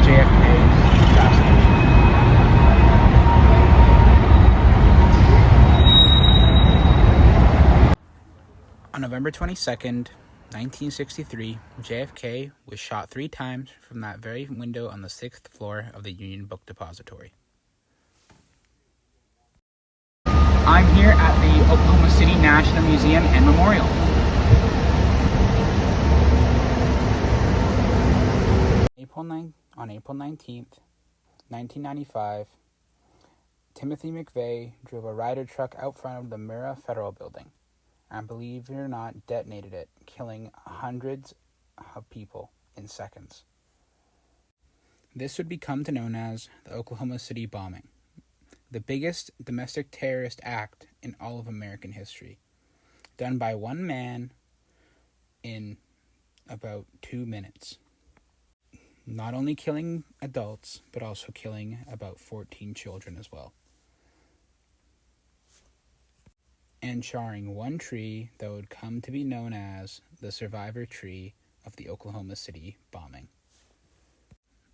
JFK Assassination. On November 22nd, 1963, JFK was shot 3 times from that very window on the 6th floor of the Union Book Depository. I'm here at the Oklahoma City National Museum and Memorial. On April 19th, 1995, Timothy McVeigh drove a Ryder truck out front of the Murrah Federal Building and, believe it or not, detonated it, killing hundreds of people in seconds. This would become known as the Oklahoma City bombing, the biggest domestic terrorist act in all of American history, done by one man in about 2 minutes. Not only killing adults, but also killing about 14 children as well. And charring one tree that would come to be known as the survivor tree of the Oklahoma City bombing.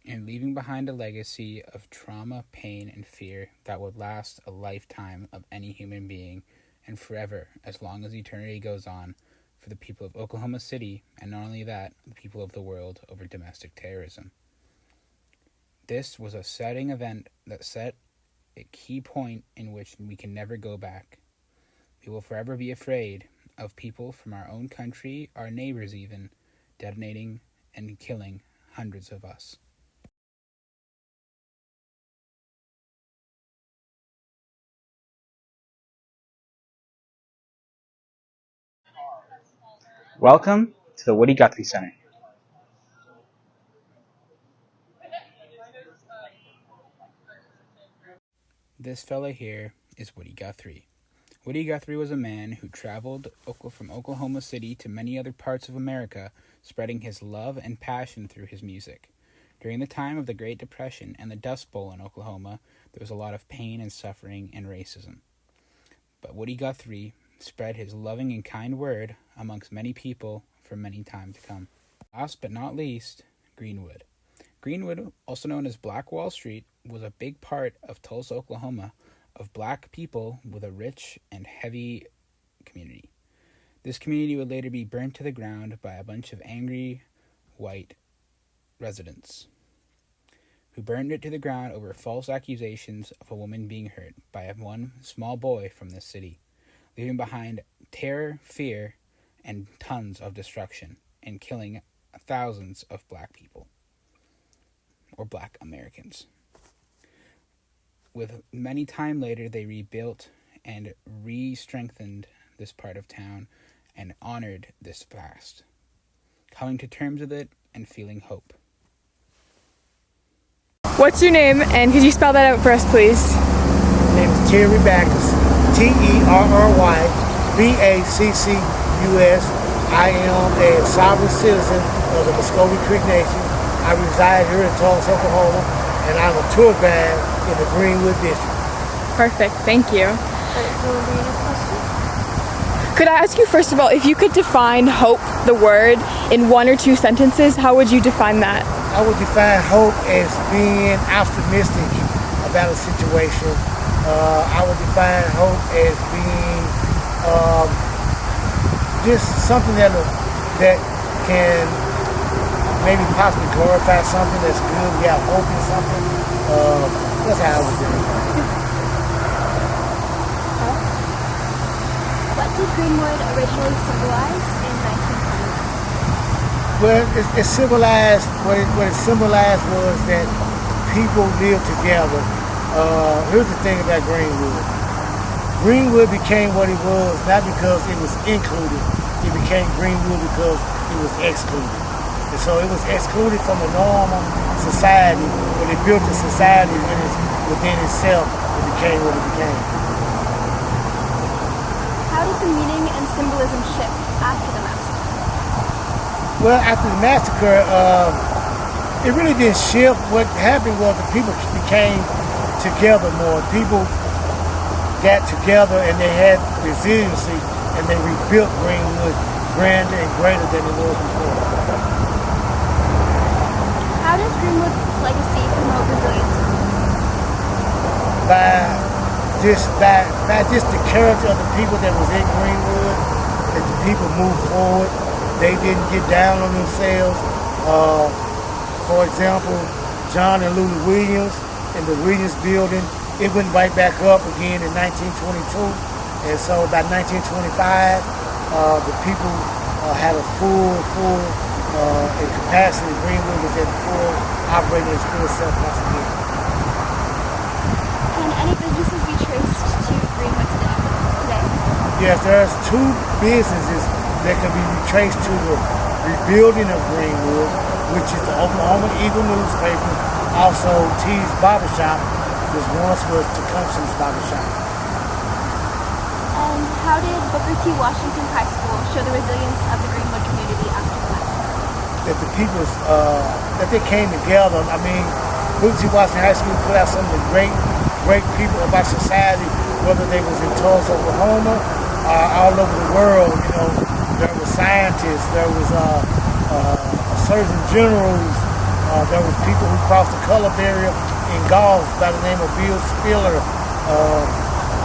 And leaving behind a legacy of trauma, pain, and fear that would last a lifetime of any human being and forever, as long as eternity goes on, for the people of Oklahoma City, and not only that, the people of the world over domestic terrorism. This was a setting event that set a key point in which we can never go back. We will forever be afraid of people from our own country, our neighbors even, detonating and killing hundreds of us. Welcome to the Woody Guthrie Center. This fella here is Woody Guthrie. Woody Guthrie was a man who traveled from Oklahoma City to many other parts of America, spreading his love and passion through his music. During the time of the Great Depression and the Dust Bowl in Oklahoma, there was a lot of pain and suffering and racism. But Woody Guthrie spread his loving and kind word amongst many people for many time to come. Last but not least, Greenwood. Greenwood, also known as Black Wall Street, was a big part of Tulsa, Oklahoma, of black people with a rich and heavy community. This community would later be burnt to the ground by a bunch of angry white residents who burned it to the ground over false accusations of a woman being hurt by one small boy from this city, leaving behind terror, fear, and tons of destruction, and killing thousands of black people, or black Americans. With many time later, they rebuilt and re-strengthened this part of town and honored this past, coming to terms with it and feeling hope. What's your name, and could you spell that out for us, please? My name is Terry Baccus, Terrybackus. I am a sovereign citizen of the Muscogee Creek Nation. I reside here in Tulsa, Oklahoma, and I'm a tour guide in the Greenwood district. Perfect, thank you. Could I ask you, first of all, if you could define hope, the word, in 1 or 2 sentences, how would you define that? I would define hope as being optimistic about a situation. I would define hope as being just something that can maybe possibly glorify something that's good. We have hope in something. That's how I would define it. What did Greenwood originally symbolize in 1920? Well, it symbolized, what it symbolized was that people live together. Here's the thing about Greenwood. Greenwood became what it was not because it was included. It became Greenwood because it was excluded. And so it was excluded from the normal society, but it built a society within itself. It became what it became. How did the meaning and symbolism shift after the massacre? Well, after the massacre, it really didn't shift. What happened was the people became together more. People got together and they had resiliency, and they rebuilt Greenwood grander and greater than it was before. How How does Greenwood's legacy promote resiliency? By just the character of the people that was in Greenwood, that the people moved forward. They didn't get down on themselves. For example, John and Lulu Williams in the Williams building, it went right back up again in 1922. And so by 1925, the people had a full in capacity. Greenwood was at full, operating its full self once again. Can any businesses be traced to Greenwood today? Yes, there's two businesses that can be retraced to the rebuilding of Greenwood, which is the Oklahoma Eagle newspaper, also T's Barbershop, which once was Tecumseh's Barbershop. And how did Booker T. Washington High School show the resilience of the Greenwood community after the massacre? That the people, that they came together. I mean, Booker T. Washington High School put out some of the great people of our society, whether they was in Tulsa, Oklahoma, all over the world. You know, there were scientists, there was surgeon generals, there was people who crossed the color barrier in golf by the name of Bill Spiller.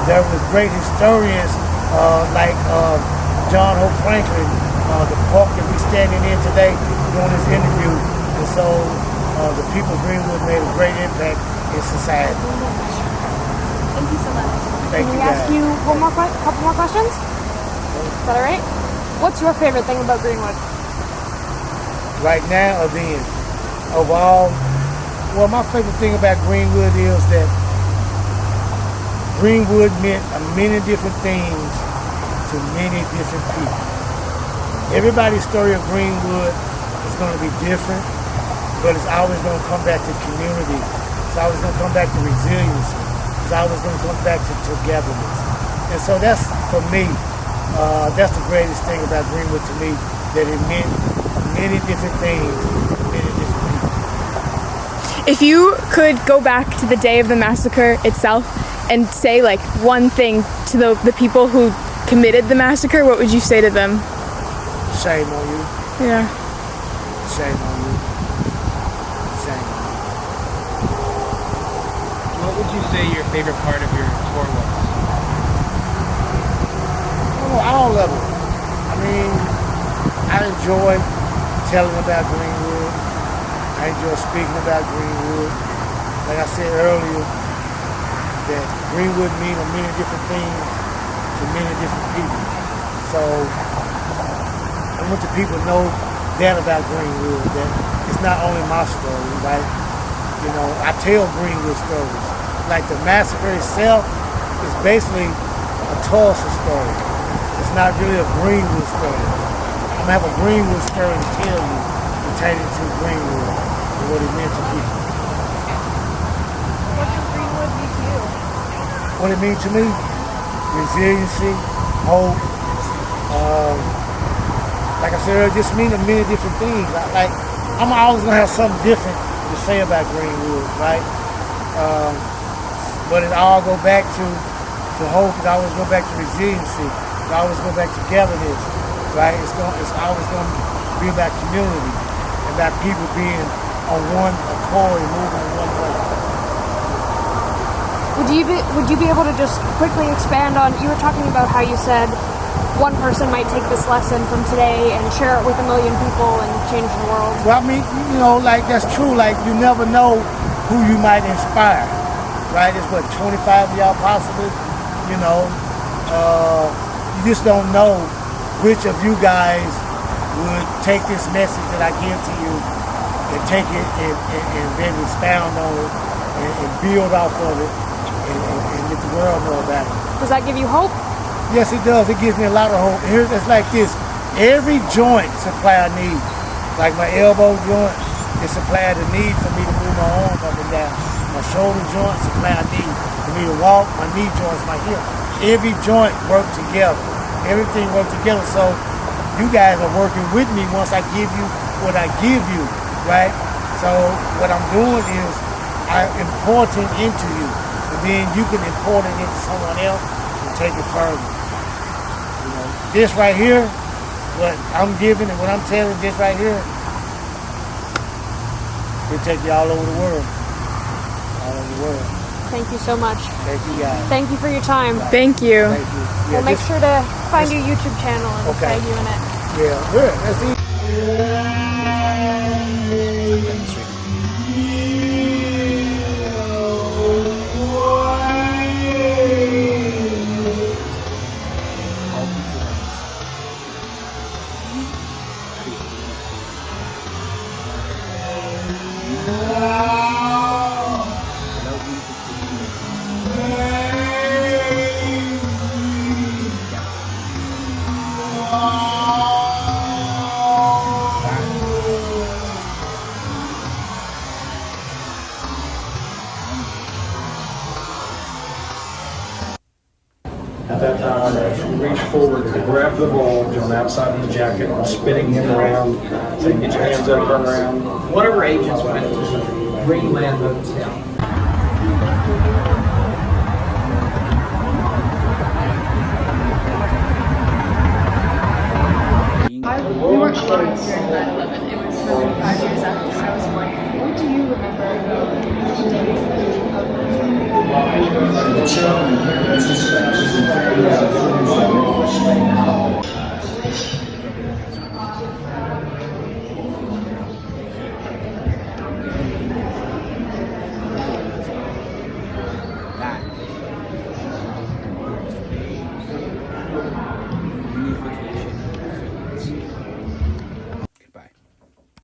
There was great historians like John Hope Franklin, the park that we're standing in today doing this interview. And so the people of Greenwood made a great impact in society. Thank you so much. Thank Can you we guys. ask you couple more questions? Is that all right? What's your favorite thing about Greenwood? Right now or then? Overall, well, my favorite thing about Greenwood is that Greenwood meant many different things to many different people. Everybody's story of Greenwood is going to be different, but it's always going to come back to community. It's always going to come back to resiliency. It's always going to come back to togetherness. And so that's, for me, that's the greatest thing about Greenwood to me, that it meant many different things to many different people. If you could go back to the day of the massacre itself and say like one thing to the people who committed the massacre, what would you say to them? Shame on you. Yeah. Shame on you. Shame on you. What would you say your favorite part of your tour was? Oh, all of it. I mean, I enjoy telling about Greenwood. I enjoy speaking about Greenwood. Like I said earlier, that Greenwood means many different things to many different people. So I want the people to know that about Greenwood, that it's not only my story, right? You know, I tell Greenwood stories. Like the massacre itself is basically a Tulsa story. It's not really a Greenwood story. I'm gonna have a Greenwood story to tell you pertaining to Greenwood and what it meant to people. What does Greenwood mean to you? What it means to me? Resiliency, hope. Like I said earlier, just mean many different things. I'm always gonna have something different to say about Greenwood, right? But it all go back to hope. It always go back to resiliency. It always go back to togetherness, right? It's always gonna be about community, about people being on one accord and moving in one way. Would you be able to just quickly expand on, you were talking about how you said one person might take this lesson from today and share it with 1 million people and change the world? Well, I mean, you know, like that's true. Like you never know who you might inspire, right? It's what, 25 of y'all possibly, you know. You just don't know which of you guys would take this message that I give to you and take it and then expound on it and build off of it and let the world know about it. Does that give you hope? Yes, it does. It gives me a lot of hope. It's like this. Every joint supply a need. Like my elbow joint, it supplied a need for me to move my arm up and down. My shoulder joint supply a need for me to walk. My knee joints, my hip. Every joint worked together. Everything worked together. So you guys are working with me once I give you what I give you, right? So what I'm doing is I'm importing into you. And then you can import it into someone else and take it further. You know, this right here, what I'm giving and what I'm telling, this right here, They take you all over the world. All over the world. Thank you so much. Thank you guys. Thank you for your time. Thank you. Thank you. Yeah, We'll make sure to find your YouTube channel and Okay. tag you in it. Yeah, good. That's easy. At that time, she reached forward to grab the bulge on the outside of the jacket and spinning him around, saying, "Get your hands up, turn around." One of our agents went to the Greenland Hotel. We weren't alive during 9/11. It was 5 years after I was born. What do you remember?